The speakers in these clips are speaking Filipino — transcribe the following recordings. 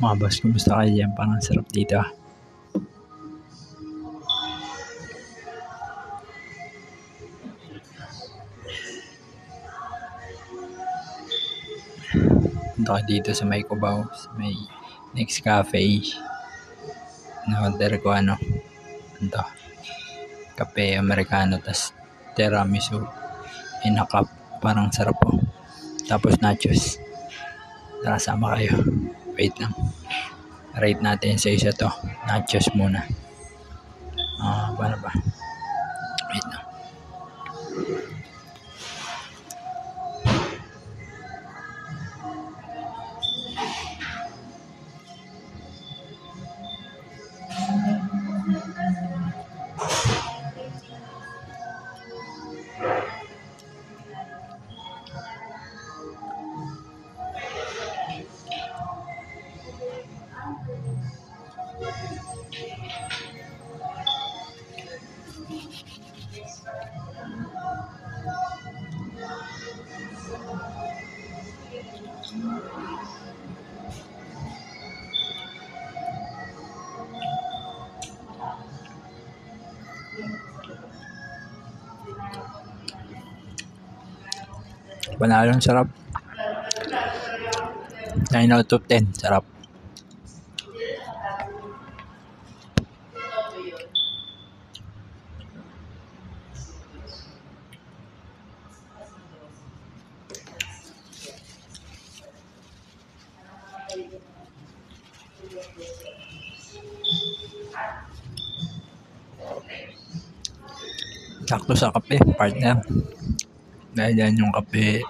Mga boss, kumusta kayo dyan? Parang sarap dito. Punta ko dito sa may Cubao, sa may Next Cafe. Na-order ko ito, kape americano, tas tiramisu in a cup. Parang sarap po. Tapos nachos. Tara, sama kayo. Wait lang. Rate natin sa isa to. Nachos muna. Paano ba? Wait lang. Panalong sarap. 9 out of 10. Sarap. Sakto sa kape, partner. Dahil yan yung kape,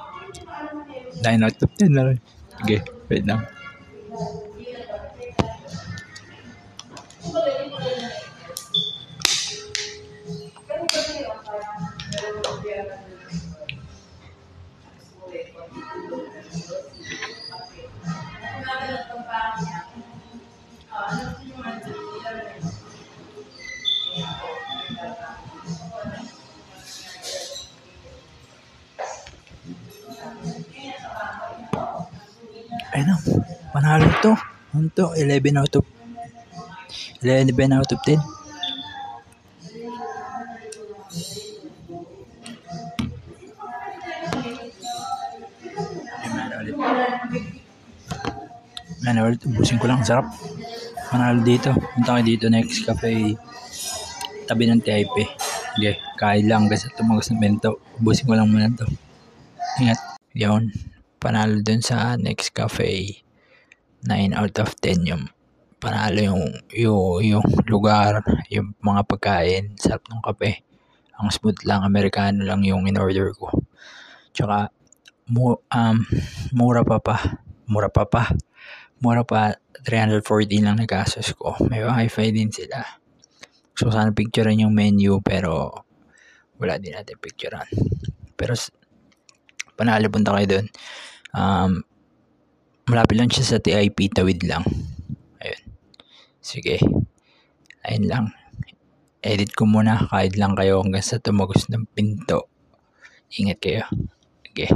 9 out of 10 na rin. Sige, wait lang. Ayun na, panalo to. Ano to? 11 out of 10. Ano ulit? Ubusin ko lang. Sarap. Panalo dito. Punta kayo dito, Next Cafe. Tabi ng TIP. Okay, kain lang kasi tumagos ng bento. Ubusin ko lang muna to. Ingat. Yun. Panalo dun sa Next Cafe. 9 out of 10 yung panalo, yung lugar, yung mga pagkain, sarap ng kape. Ang smooth lang, americano lang yung in-order ko. Tsaka mura pa, 314 lang nagastos ko. May wifi din sila. So sana picturean yung menu, pero wala din natin picturean. Pero panalo, punta kayo doon. Malapit lang siya sa TIP, tawid lang. Ayun. Sige. Ayun lang. Edit ko muna. Kahit lang kayo hanggang sa tumagos ng pinto. Ingat kayo. Okay.